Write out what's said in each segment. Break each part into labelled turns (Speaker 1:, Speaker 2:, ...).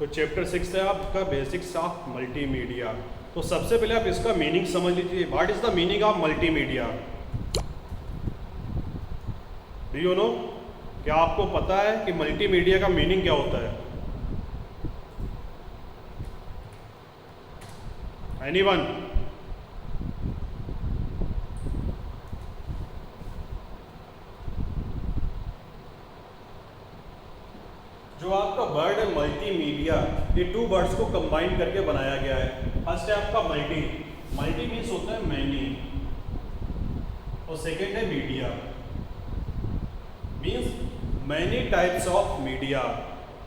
Speaker 1: तो चैप्टर 6 है आपका बेसिक्स ऑफ मल्टीमीडिया। तो सबसे पहले आप इसका मीनिंग समझ लीजिए। What is the meaning of multimedia? Do you know? क्या आपको पता है कि मल्टीमीडिया का मीनिंग क्या होता है? एनीवन? जो आपका वर्ड है मल्टीमीडिया, ये टू वर्ड्स को कंबाइन करके बनाया गया है। फर्स्ट है आपका मल्टी। मल्टी मीन्स होता है मैनी, और सेकेंड है media, means many types of media,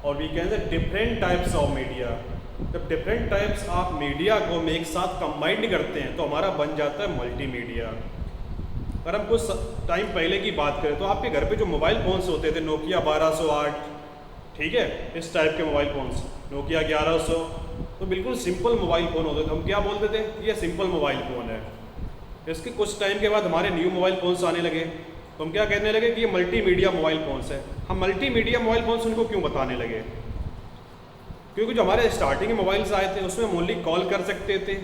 Speaker 1: और we can say different types of media. जब डिफरेंट टाइप्स ऑफ मीडिया को हम एक साथ कंबाइंड करते हैं तो हमारा बन जाता है मल्टीमीडिया। अगर हम कुछ टाइम पहले की बात करें तो आपके घर पे जो मोबाइल फ़ोन्स होते थे, नोकिया 1208, ठीक है, इस टाइप के मोबाइल फ़ोन्स, नोकिया 1100, तो बिल्कुल सिंपल मोबाइल फ़ोन होते थे। हम क्या बोलते थे? ये सिंपल मोबाइल फ़ोन है। इसके कुछ टाइम के बाद हमारे न्यू मोबाइल फ़ोन्स आने लगे, तो हम क्या कहने लगे कि ये मल्टीमीडिया मोबाइल फ़ोन्स है। हम मल्टीमीडिया मोबाइल फ़ोन्स उनको क्यों बताने लगे? क्योंकि जो हमारे स्टार्टिंग में मोबाइल्स आए थे उसमें हम ओनली कॉल कर सकते थे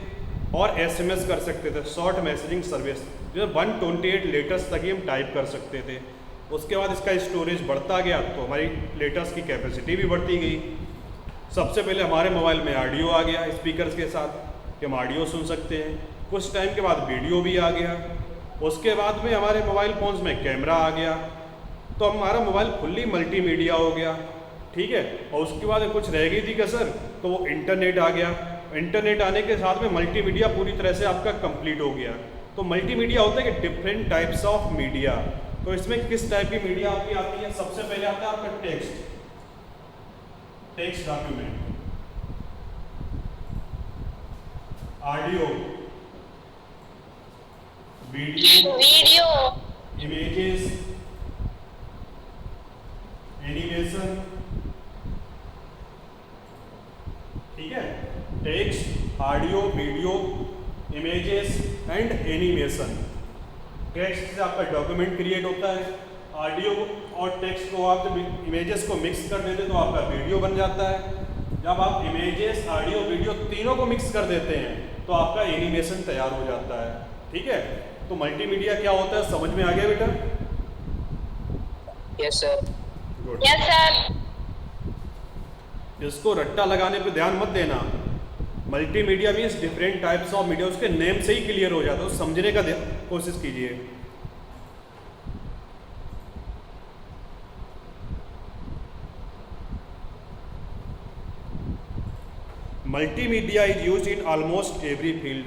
Speaker 1: और SMS कर सकते थे, शॉर्ट मैसेजिंग सर्विस, जो 128 लेटर्स तक ही हम टाइप कर सकते थे। उसके बाद इसका स्टोरेज बढ़ता गया तो हमारी लेटर्स की कैपेसिटी भी बढ़ती गई। सबसे पहले हमारे मोबाइल में ऑडियो आ गया स्पीकर्स के साथ कि हम ऑडियो सुन सकते हैं। कुछ टाइम के बाद वीडियो भी आ गया। उसके बाद में हमारे मोबाइल फ़ोन्स में कैमरा आ गया, तो हमारा मोबाइल फुल्ली मल्टीमीडिया हो गया, ठीक है। और उसके बाद कुछ रह गई थी कसर, तो वो इंटरनेट आ गया। इंटरनेट आने के साथ में मल्टीमीडिया पूरी तरह से आपका कंप्लीट हो गया। तो मल्टीमीडिया होता है कि डिफरेंट टाइप्स ऑफ मीडिया। तो इसमें किस टाइप की मीडिया आपकी आती है? सबसे पहले आता है आपका text, text document, audio, video, images, animation, ठीक है। Text, audio, video, images and animation. Text से आपका डॉक्यूमेंट क्रिएट होता है, ऑडियो और टेक्स्ट को आप जब इमेजेस को मिक्स कर देते हैं तो आपका वीडियो बन जाता है। जब आप इमेजेस, ऑडियो, वीडियो तीनों को मिक्स कर देते हैं तो आपका एनिमेशन तैयार हो जाता है, ठीक है। तो मल्टीमीडिया क्या होता है, समझ में आ गया बेटा?
Speaker 2: Yes sir.
Speaker 1: Good.
Speaker 2: Yes sir.
Speaker 1: इसको रट्टा लगाने पे ध्यान मत देना। Multimedia means different types of media, उसके नेम से ही क्लियर हो जाता है, तो समझने का कोशिश कीजिए। Multimedia is use in almost every field.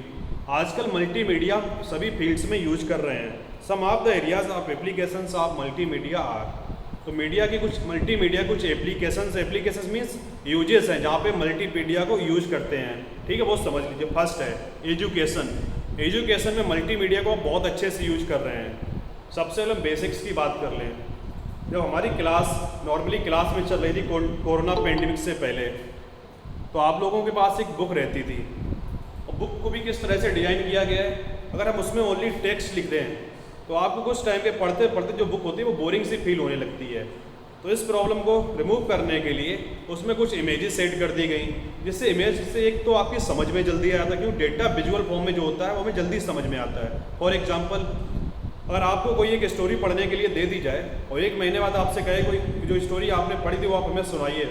Speaker 1: आजकल मल्टीमीडिया सभी फील्ड्स में यूज कर रहे हैं। Some of the areas of applications of multimedia are. तो मीडिया की कुछ मल्टीमीडिया कुछ एप्लीकेशंस मीन्स यूजेस हैं जहाँ पे मल्टीमीडिया को यूज करते हैं, ठीक है, वो समझ लीजिए। फर्स्ट है एजुकेशन। एजुकेशन में मल्टीमीडिया को बहुत अच्छे से यूज कर रहे हैं। सबसे पहले हम बेसिक्स की बात कर लें। जब हमारी क्लास नॉर्मली क्लास में चल रही थी कोरोना पेंडेमिक से पहले, तो आप लोगों के पास एक बुक रहती थी, और बुक को भी किस तरह से डिज़ाइन किया गया है, अगर हम उसमें ओनली टेक्स्ट लिख दें तो आपको कुछ टाइम के पढ़ते पढ़ते जो बुक होती है वो बोरिंग सी फील होने लगती है। तो इस प्रॉब्लम को रिमूव करने के लिए उसमें कुछ इमेजेस सेट कर दी गई, जिससे इमेज से एक तो आपकी समझ में जल्दी आता है, क्योंकि डेटा विजुअल फॉर्म में जो होता है वो हमें जल्दी समझ में आता है। फॉर एग्जांपल, अगर आपको कोई एक स्टोरी पढ़ने के लिए दे दी जाए और 1 महीने बाद आपसे कहे कोई जो स्टोरी आपने पढ़ी थी वो आप हमें सुनाइए,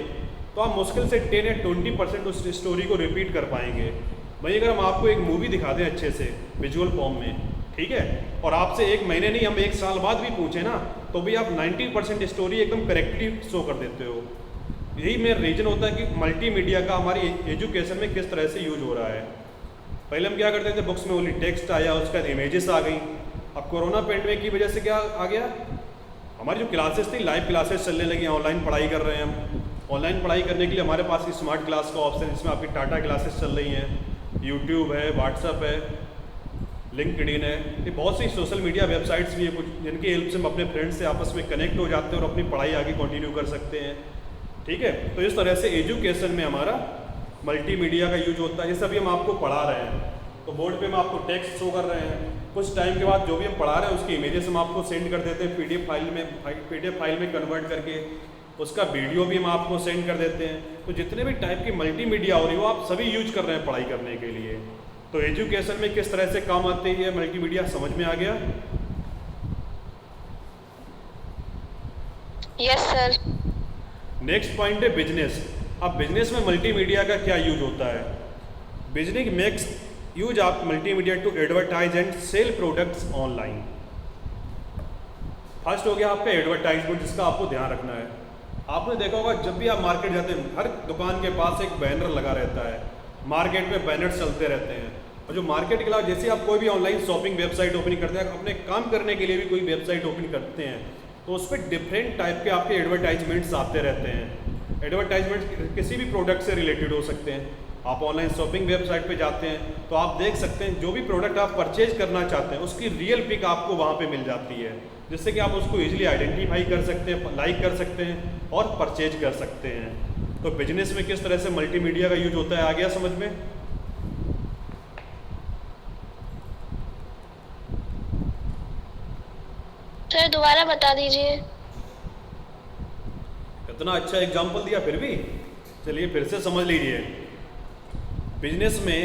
Speaker 1: तो आप मुश्किल से 10 या 20% उस स्टोरी को रिपीट कर पाएंगे। वहीं अगर हम आपको एक मूवी दिखा दें अच्छे से विजुअल फॉर्म में, ठीक है, और आपसे 1 महीने नहीं हम 1 साल बाद भी पूछे ना, तो भी आप 90% स्टोरी एकदम करेक्टली शो कर देते हो। यही मेरा रीजन होता है कि मल्टीमीडिया का हमारी एजुकेशन में किस तरह से यूज हो रहा है। पहले हम क्या करते थे, बुक्स में ओनली टेक्स्ट आया, उसके बाद इमेजेस आ गई। अब कोरोना पेंडेमिक की वजह से क्या आ गया, हमारी जो क्लासेस थी लाइव क्लासेस चलने लगी, ऑनलाइन पढ़ाई कर रहे हैं हम। ऑनलाइन पढ़ाई करने के लिए हमारे पास स्मार्ट क्लास का ऑप्शन है, जिसमें आपकी टाटा क्लासेस चल रही हैं, यूट्यूब है, व्हाट्सअप है, लिंक्डइन है, ये बहुत सी सोशल मीडिया वेबसाइट्स भी हैं कुछ, जिनकी हेल्प से हम अपने फ्रेंड्स से आपस में कनेक्ट हो जाते हैं और अपनी पढ़ाई आगे कंटिन्यू कर सकते हैं, ठीक है। तो इस तरह से एजुकेशन में हमारा मल्टीमीडिया का यूज होता है। ये सभी हम आपको पढ़ा रहे हैं, तो बोर्ड पे हम आपको टेक्स्ट शो कर रहे हैं, कुछ टाइम के बाद जो भी हम पढ़ा रहे हैं उसकी इमेजेस हम आपको सेंड कर देते हैं PDF फाइल में कन्वर्ट करके। उसका वीडियो भी हम आपको सेंड कर देते हैं। तो जितने भी टाइप की मल्टीमीडिया हो रही हो आप सभी यूज कर रहे हैं पढ़ाई करने के लिए। तो एजुकेशन में किस तरह से काम आती है मल्टीमीडिया, समझ में आ गया?
Speaker 2: Yes sir.
Speaker 1: नेक्स्ट पॉइंट है बिजनेस। अब बिजनेस में मल्टीमीडिया का क्या यूज होता है? Business makes use of multimedia to advertise and sell products online. First हो गया आपका एडवर्टाइजमेंट, जिसका आपको ध्यान रखना है। आपने देखा होगा जब भी आप मार्केट जाते हैं हर दुकान के पास एक बैनर लगा रहता है, मार्केट में बैनर चलते रहते हैं। और जो मार्केट के अलावा जैसे आप कोई भी ऑनलाइन शॉपिंग वेबसाइट ओपन करते हैं, अपने काम करने के लिए भी कोई वेबसाइट ओपन करते हैं, तो उस पर डिफरेंट टाइप के आपके एडवर्टाइजमेंट्स आते रहते हैं। एडवर्टाइजमेंट किसी भी प्रोडक्ट से रिलेटेड हो सकते हैं। आप ऑनलाइन शॉपिंग वेबसाइट पे जाते हैं तो आप देख सकते हैं जो भी प्रोडक्ट आप परचेज करना चाहते हैं उसकी रियल पिक आपको वहाँ पे मिल जाती है, जिससे कि आप उसको इजीली आइडेंटिफाई कर सकते हैं, लाइक कर सकते हैं और परचेज कर सकते हैं। तो बिजनेस में किस तरह से मल्टीमीडिया का यूज होता है, आ गया समझ में?
Speaker 2: सर दोबारा बता दीजिए।
Speaker 1: इतना अच्छा एग्जाम्पल दिया फिर भी, चलिए फिर से समझ लीजिए। बिजनेस में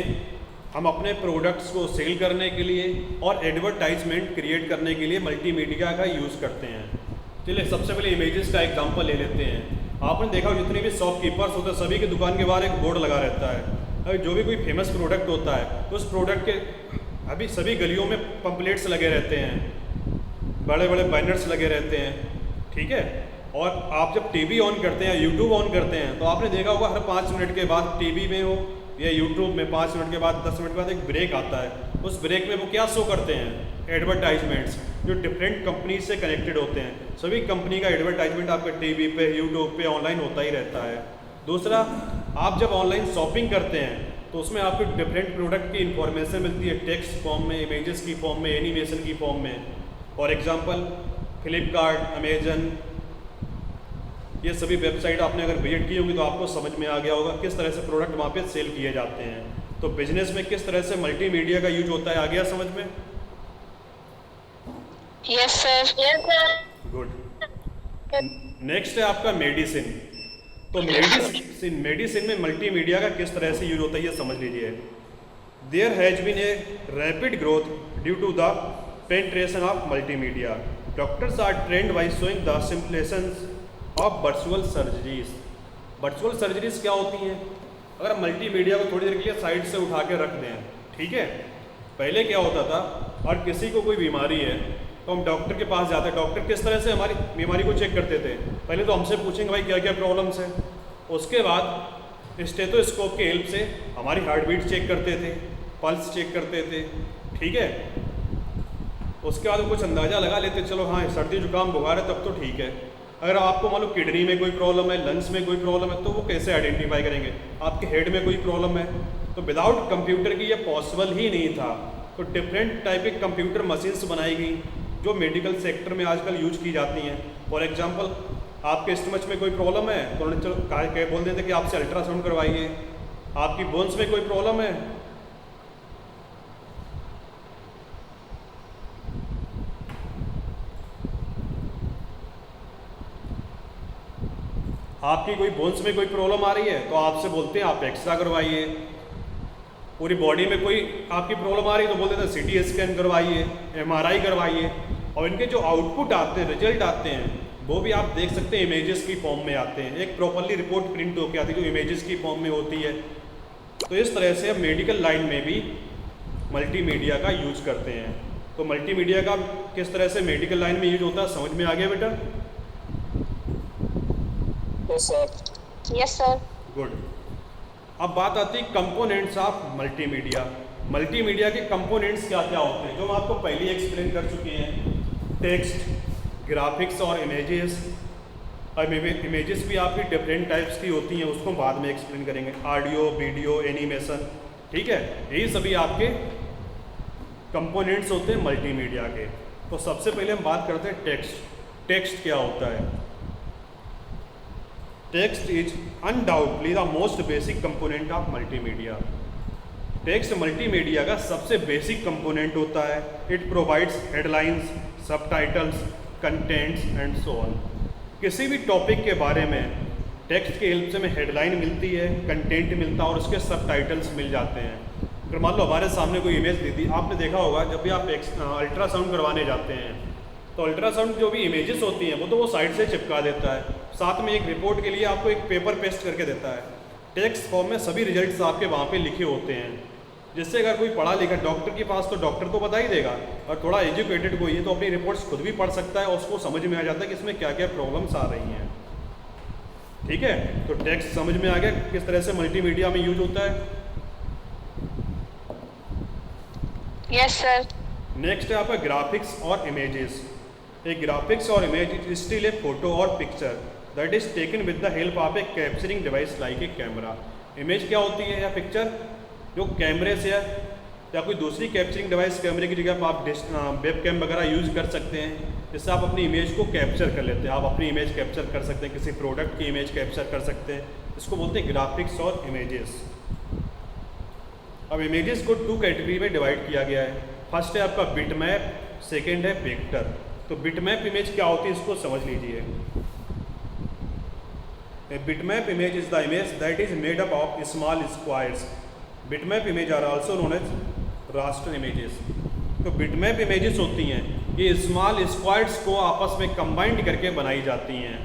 Speaker 1: हम अपने प्रोडक्ट्स को सेल करने के लिए और एडवर्टाइजमेंट क्रिएट करने के लिए मल्टीमीडिया का यूज़ करते हैं। चलिए सबसे पहले इमेजेस का एग्जांपल ले लेते हैं। आपने देखा जितने भी शॉपकीपर्स होते हैं सभी की दुकान के बाहर एक बोर्ड लगा रहता है। अगर जो भी कोई फेमस प्रोडक्ट होता है तो उस प्रोडक्ट के अभी सभी गलियों में पंपलेट्स लगे रहते हैं, बड़े बड़े बैनर्स लगे रहते हैं, ठीक है। और आप जब टीवी ऑन करते हैं, यूट्यूब ऑन करते हैं, तो आपने देखा होगा हर 5 मिनट के बाद टीवी में हो या यूट्यूब में 5 मिनट के बाद 10 मिनट के बाद एक ब्रेक आता है। उस ब्रेक में वो क्या शो करते हैं? एडवर्टाइजमेंट्स, जो डिफरेंट कंपनी से कनेक्टेड होते हैं। सभी कंपनी का एडवर्टाइजमेंट आपके टीवी पे, यूट्यूब पे, ऑनलाइन होता ही रहता है। दूसरा, आप जब ऑनलाइन शॉपिंग करते हैं तो उसमें आपको डिफरेंट प्रोडक्ट की इंफॉर्मेशन मिलती है, टेक्स्ट फॉर्म में, इमेजेस की फॉर्म में, एनिमेशन की फॉर्म में। फॉर एग्जाम्पल फ्लिपकार्ट, अमेजन, ये सभी वेबसाइट आपने अगर विजिट की होगी तो आपको समझ में आ गया होगा किस तरह से प्रोडक्ट वहाँ पे सेल किए जाते हैं। तो बिजनेस में किस तरह से मल्टीमीडिया का यूज होता है, आ गया समझ में?
Speaker 2: Yes sir.
Speaker 1: गुड। नेक्स्ट है आपका मेडिसिन। तो मेडिसिन में मल्टीमीडिया का किस तरह से यूज होता है ये समझ लीजिए। There has been a rapid growth due to the penetration of multimedia. Doctors are trained by showing the simulations of virtual surgeries. Virtual surgeries क्या होती हैं? अगर हम मल्टीमीडिया को थोड़ी देर के लिए साइड से उठा के रख दें, ठीक है। पहले क्या होता था, और किसी को कोई बीमारी है तो हम डॉक्टर के पास जाते हैं। डॉक्टर किस तरह से हमारी बीमारी को चेक करते थे? पहले तो हमसे पूछेंगे भाई क्या क्या प्रॉब्लम्स है, उसके बाद स्टेथोस्कोप के हेल्प से हमारी हार्ट बीट चेक करते थे, पल्स चेक करते थे, ठीक है। उसके बाद कुछ अंदाज़ा लगा लेते, चलो हाँ सर्दी जुकाम बुखार है तब तो ठीक है। अगर आपको मान लो किडनी में कोई प्रॉब्लम है, लंग्स में कोई प्रॉब्लम है, तो वो कैसे आइडेंटिफाई करेंगे? आपके हेड में कोई प्रॉब्लम है तो विदाउट कंप्यूटर की ये पॉसिबल ही नहीं था। तो डिफरेंट टाइप के कंप्यूटर मशीन्स बनाई गई जो मेडिकल सेक्टर में आजकल यूज की जाती हैं। फॉर एग्जांपल आपके स्टमच में कोई प्रॉब्लम है तो उन्होंने चलो बोल देते कि आपसे अल्ट्रासाउंड करवाइए। आपकी बोन्स में कोई प्रॉब्लम है, आपकी कोई बोन्स में कोई प्रॉब्लम आ रही है तो आपसे बोलते हैं आप एक्सरा करवाइए। पूरी बॉडी में कोई आपकी प्रॉब्लम आ रही है तो बोलते हैं सीटी स्कैन करवाइए, एमआरआई करवाइए। और इनके जो आउटपुट आते हैं, रिजल्ट आते हैं, वो भी आप देख सकते हैं इमेजेस की फॉर्म में आते हैं। एक प्रॉपरली रिपोर्ट प्रिंट होकर आती है जो इमेजेस की फॉर्म में होती है। तो इस तरह से हम मेडिकल लाइन में भी मल्टीमीडिया का यूज करते हैं। तो मल्टीमीडिया का किस तरह से मेडिकल लाइन में यूज होता है समझ में आ गया बेटा?
Speaker 2: Yes sir.
Speaker 1: गुड। अब बात आती है कंपोनेंट्स ऑफ मल्टीमीडिया। मल्टीमीडिया के कंपोनेंट्स क्या क्या होते हैं जो हम आपको पहले एक्सप्लेन कर चुके हैं। टेक्स्ट, ग्राफिक्स और इमेजेस। और इमेजेस भी आपकी डिफरेंट टाइप्स की होती हैं, उसको बाद में एक्सप्लेन करेंगे। ऑडियो, वीडियो, एनिमेशन, ठीक है। यही सभी आपके कंपोनेंट्स होते हैं मल्टीमीडिया के। तो सबसे पहले हम बात करते हैं टेक्स्ट। टेक्स्ट क्या होता है? Text is undoubtedly the most basic component of multimedia. Text multimedia का सबसे बेसिक कंपोनेंट होता है। It provides headlines, subtitles, contents and so on. किसी भी टॉपिक के बारे में टेक्स्ट की हेल्प से हमें हेडलाइन मिलती है, कंटेंट मिलता है और उसके सब टाइटल्स मिल जाते हैं। अगर मान लो हमारे सामने कोई इमेज दी थी, आपने देखा होगा जब भी आप अल्ट्रासाउंड करवाने जाते हैं तो अल्ट्रासाउंड जो भी इमेजेस होती हैं वो साइड से चिपका देता है, साथ में एक रिपोर्ट के लिए आपको एक पेपर पेस्ट करके देता है। टेक्स्ट फॉर्म में सभी रिजल्ट्स आपके वहाँ पे लिखे होते हैं, जिससे अगर कोई पढ़ा लिखा डॉक्टर के पास तो डॉक्टर तो बता ही देगा, और थोड़ा एजुकेटेड कोई है तो अपनी रिपोर्ट्स खुद भी पढ़ सकता है और उसको समझ में आ जाता है कि इसमें क्या क्या प्रॉब्लम्स आ रही हैं। ठीक है, तो टेक्स्ट समझ में आ गया किस तरह से मल्टीमीडिया में यूज होता है।
Speaker 2: Yes sir.
Speaker 1: नेक्स्ट है आपका ग्राफिक्स और इमेजेस। एक ग्राफिक्स और image is still a photo और picture that is taken with the help of a capturing device like a camera. Image क्या होती है या पिक्चर जो कैमरे से या कोई दूसरी कैप्चरिंग डिवाइस, कैमरे की जगह पर आप वेब कैम वगैरह यूज़ कर सकते हैं, जिससे आप अपनी इमेज को कैप्चर कर लेते हैं। आप अपनी इमेज कैप्चर कर सकते हैं, किसी प्रोडक्ट की इमेज कैप्चर कर सकते हैं, इसको बोलते हैं ग्राफिक्स और इमेजेस। अब इमेजेस को 2 कैटेगरी में डिवाइड किया गया है। फर्स्ट है आपका बिटमैप, सेकेंड है वेक्टर। तो बिटमैप इमेज क्या होती है इसको समझ लीजिए। Bitmap image is the image that is made up of small squares. Bitmap image are also known as raster images. तो बिटमैप इमेजेस होती हैं ये स्मॉल स्क्वायर्स को आपस में कंबाइंड करके बनाई जाती हैं।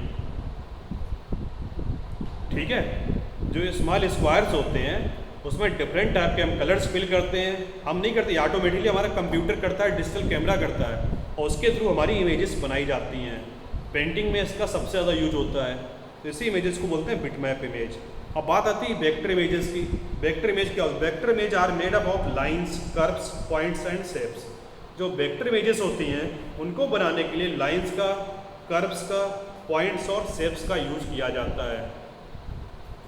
Speaker 1: ठीक है, जो स्मॉल स्क्वायर्स होते हैं उसमें डिफरेंट टाइप के हम कलर्स फिल करते हैं। हम नहीं करते, ऑटोमेटिकली हमारा कंप्यूटर करता है, डिजिटल कैमरा करता है और उसके थ्रू हमारी इमेजेस बनाई जाती हैं। पेंटिंग में इसका सबसे ज़्यादा यूज होता है, तो इसी इमेजेस को बोलते हैं बिटमैप इमेज। अब बात आती है वेक्टर इमेजेस की। वेक्टर इमेज क्या होती है? Vector image are made up of lines, curves, points and shapes. जो वेक्टर इमेजेस होती हैं उनको बनाने के लिए लाइंस का, कर्व्स का, पॉइंट्स और शेप्स का यूज किया जाता है।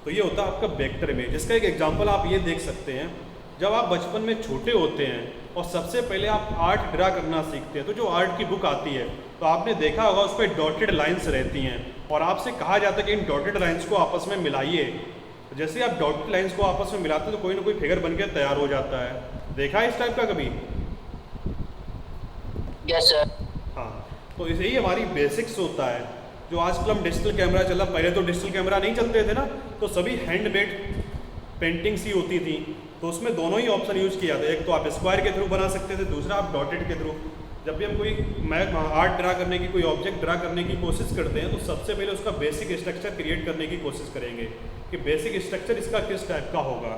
Speaker 1: तो ये होता है आपका वेक्टर इमेज। इसका एक एग्जांपल आप ये देख सकते हैं, जब आप बचपन में छोटे होते हैं और सबसे पहले आप आर्ट ड्रा करना सीखते हैं तो जो आर्ट की बुक आती है तो आपने देखा होगा उस पर डॉटेड लाइन्स रहती हैं और आपसे कहा जाता है कि इन डॉटेड लाइन्स को आपस में मिलाइए। तो जैसे ही आप डॉटेड लाइन्स को आपस में मिलाते हैं तो कोई ना कोई फिगर बन के तैयार हो जाता है। देखा है इस टाइप का कभी?
Speaker 2: Yes sir.
Speaker 1: हाँ, तो इसे ही हमारी बेसिक्स होता है। जो आजकल हम डिजिटल कैमरा चला, पहले तो डिजिटल कैमरा नहीं चलते थे ना, तो सभी हैंडमेड पेंटिंग्स ही होती थी। तो उसमें दोनों ही ऑप्शन यूज किया था, एक तो आप स्क्वायर के थ्रू बना सकते थे, दूसरा आप डॉटेड के थ्रू। जब भी हम कोई आर्ट ड्रा करने की, कोई ऑब्जेक्ट ड्रा करने की कोशिश करते हैं तो सबसे पहले उसका बेसिक स्ट्रक्चर क्रिएट करने की कोशिश करेंगे कि बेसिक स्ट्रक्चर इसका किस टाइप का होगा।